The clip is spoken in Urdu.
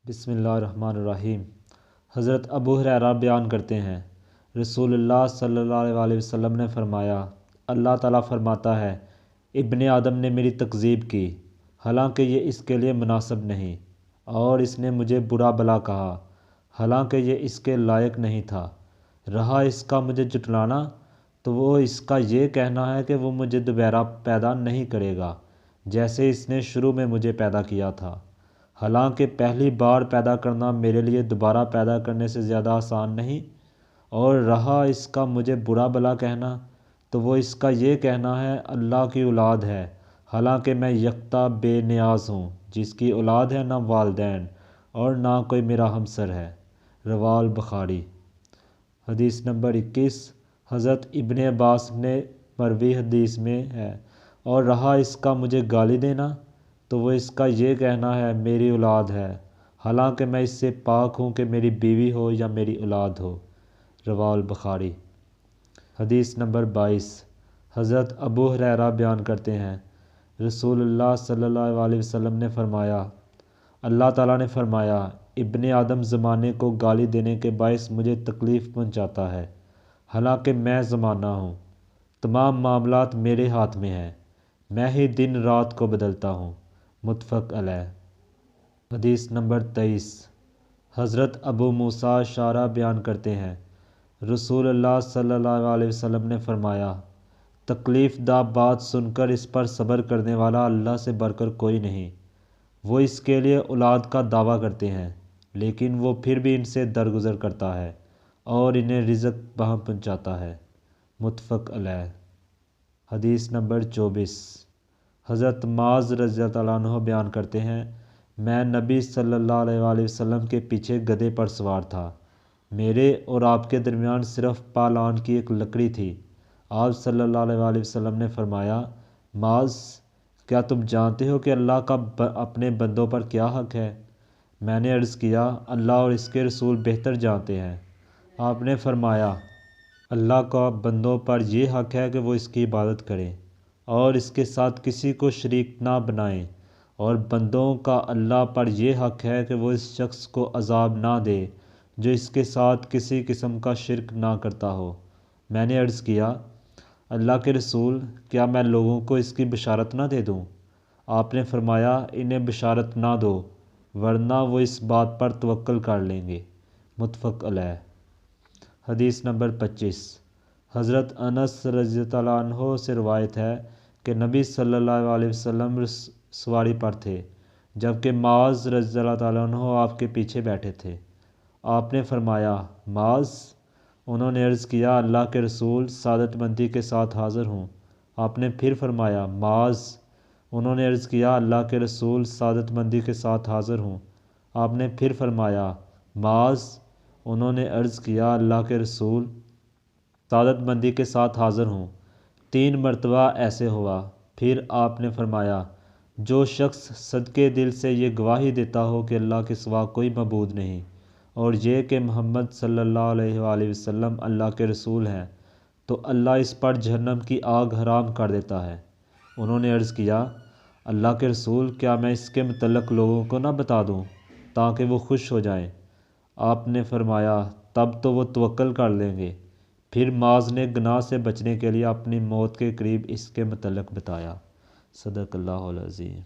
بسم اللہ الرحمن الرحیم۔ حضرت ابو ہریرہ بیان کرتے ہیں، رسول اللہ صلی اللہ علیہ وسلم نے فرمایا، اللہ تعالیٰ فرماتا ہے، ابن آدم نے میری تکذیب کی، حالانکہ یہ اس کے لیے مناسب نہیں، اور اس نے مجھے برا بلا کہا، حالانکہ یہ اس کے لائق نہیں تھا۔ رہا اس کا مجھے جھٹلانا، تو وہ اس کا یہ کہنا ہے کہ وہ مجھے دوبارہ پیدا نہیں کرے گا جیسے اس نے شروع میں مجھے پیدا کیا تھا، حالانکہ پہلی بار پیدا کرنا میرے لیے دوبارہ پیدا کرنے سے زیادہ آسان نہیں۔ اور رہا اس کا مجھے برا بلا کہنا، تو وہ اس کا یہ کہنا ہے اللہ کی اولاد ہے، حالانکہ میں یکتا بے نیاز ہوں، جس کی اولاد ہے نہ والدین اور نہ کوئی میرا ہمسر ہے۔ رواہ البخاری۔ حدیث نمبر 21۔ حضرت ابن عباس نے مروی حدیث میں ہے، اور رہا اس کا مجھے گالی دینا، تو وہ اس کا یہ کہنا ہے میری اولاد ہے، حالانکہ میں اس سے پاک ہوں کہ میری بیوی ہو یا میری اولاد ہو۔ رواہ البخاری۔ حدیث نمبر 22۔ حضرت ابو ہریرہ بیان کرتے ہیں، رسول اللہ صلی اللہ علیہ وسلم نے فرمایا، اللہ تعالیٰ نے فرمایا، ابن آدم زمانے کو گالی دینے کے باعث مجھے تکلیف پہنچاتا ہے، حالانکہ میں زمانہ ہوں، تمام معاملات میرے ہاتھ میں ہیں، میں ہی دن رات کو بدلتا ہوں۔ متفق علیہ۔ حدیث نمبر 23۔ حضرت ابو موسیٰ اشعری بیان کرتے ہیں، رسول اللہ صلی اللہ علیہ وسلم نے فرمایا، تکلیف دہ بات سن کر اس پر صبر کرنے والا اللہ سے بڑھ کر کوئی نہیں۔ وہ اس کے لیے اولاد کا دعویٰ کرتے ہیں، لیکن وہ پھر بھی ان سے درگزر کرتا ہے اور انہیں رزق بہم پہنچاتا ہے۔ متفق علیہ۔ حدیث نمبر 24۔ حضرت معاذ رضی اللہ عنہ بیان کرتے ہیں، میں نبی صلی اللہ علیہ وسلم کے پیچھے گدھے پر سوار تھا، میرے اور آپ کے درمیان صرف پالان کی ایک لکڑی تھی۔ آپ صلی اللہ علیہ وسلم نے فرمایا، معاذ، کیا تم جانتے ہو کہ اللہ کا اپنے بندوں پر کیا حق ہے؟ میں نے عرض کیا، اللہ اور اس کے رسول بہتر جانتے ہیں۔ آپ نے فرمایا، اللہ کا بندوں پر یہ حق ہے کہ وہ اس کی عبادت کریں اور اس کے ساتھ کسی کو شریک نہ بنائیں، اور بندوں کا اللہ پر یہ حق ہے کہ وہ اس شخص کو عذاب نہ دے جو اس کے ساتھ کسی قسم کا شرک نہ کرتا ہو۔ میں نے عرض کیا، اللہ کے رسول، کیا میں لوگوں کو اس کی بشارت نہ دے دوں؟ آپ نے فرمایا، انہیں بشارت نہ دو، ورنہ وہ اس بات پر توکل کر لیں گے۔ متفق علیہ۔ حدیث نمبر 25۔ حضرت انس رضی اللہ عنہ سے روایت ہے کہ نبی صلی اللہ علیہ وسلم سواری پر تھے، جبکہ معاذ رضی اللہ عنہ آپ کے پیچھے بیٹھے تھے۔ آپ نے فرمایا، معاذ؟ انہوں نے عرض کیا، اللہ کے رسول، سعادت مندی کے ساتھ حاضر ہوں۔ آپ نے پھر فرمایا، معاذ؟ انہوں نے عرض کیا، اللہ کے رسول، سعادت مندی کے ساتھ حاضر ہوں۔ آپ نے پھر فرمایا، معاذ؟ انہوں نے عرض کیا، اللہ کے رسول، سعادت مندی کے ساتھ حاضر ہوں۔ 3 مرتبہ ایسے ہوا، پھر آپ نے فرمایا، جو شخص صدقے دل سے یہ گواہی دیتا ہو کہ اللہ کے سوا کوئی معبود نہیں، اور یہ کہ محمد صلی اللہ علیہ وآلہ وسلم اللہ کے رسول ہیں، تو اللہ اس پر جہنم کی آگ حرام کر دیتا ہے۔ انہوں نے عرض کیا، اللہ کے رسول، کیا میں اس کے متعلق لوگوں کو نہ بتا دوں تاکہ وہ خوش ہو جائیں؟ آپ نے فرمایا، تب تو وہ توکل کر لیں گے۔ پھر معاذ نے گناہ سے بچنے کے لیے اپنی موت کے قریب اس کے متعلق بتایا۔ صدق اللہ العظیم۔